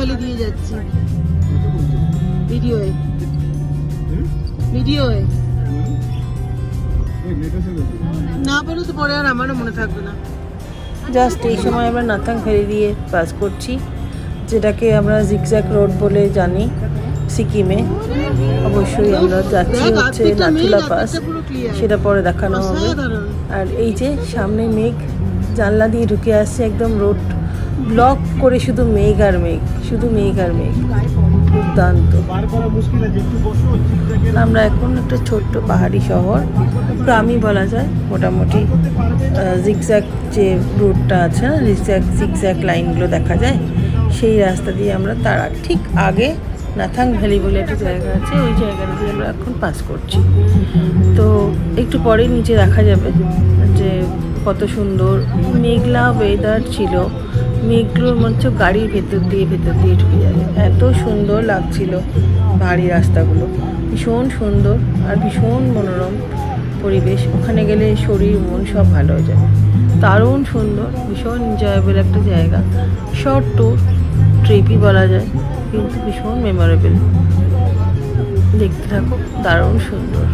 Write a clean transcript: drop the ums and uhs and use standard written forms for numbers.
Valley দিয়ে যাচ্ছি ভিডিওয়ে ভিডিওয়ে না পেলে তো পরে আর আমারও মনে থাকবে না। জাস্ট এই সময় আমরা নাথাং ভ্যালি দিয়ে পাস করছি, যেটাকে আমরা জিগজ্যাগ রোড বলে জানি সিকিমে। অবশ্যই আমরা যাচ্ছি হচ্ছে নাথুলা পাস, সেটা পরে দেখানো হবে। আর এই যে সামনে মেঘ জানলা দিয়ে ঢুকে আসছে, একদম রোড ব্লক করে শুধু মেঘ আর মেঘ, শুধু মেঘ আর মেঘ, দুর্দান্ত। আমরা এখন একটা ছোট্ট পাহাড়ি শহর, গ্রামই বলা যায় মোটামুটি। জিগজ্যাগ যে রুটটা আছে না, জিগজ্যাগ লাইনগুলো দেখা যায়, সেই রাস্তা দিয়ে আমরা তার ঠিক আগে নাথাং ভ্যালি বলে একটা জায়গা আছে, ওই জায়গাটা দিয়ে আমরা এখন পাস করছি। তো একটু পরে নিচে দেখা যাবে যে কত সুন্দর মেঘলা ওয়েদার ছিল, মেঘগুলোর মধ্যে গাড়ির ভেতর দিয়ে ঢুকে যাবে, এত সুন্দর লাগছিল। ভারী রাস্তাগুলো ভীষণ সুন্দর আর ভীষণ মনোরম পরিবেশ, ওখানে গেলে শরীর মন সব ভালো হয়ে যাবে। দারুণ সুন্দর, ভীষণ এনজয়েবল একটা জায়গা। শর্ট ট্যুর, ট্রিপই বলা যায়, কিন্তু ভীষণ মেমোরেবল। দেখতে থাকো, দারুণ সুন্দর।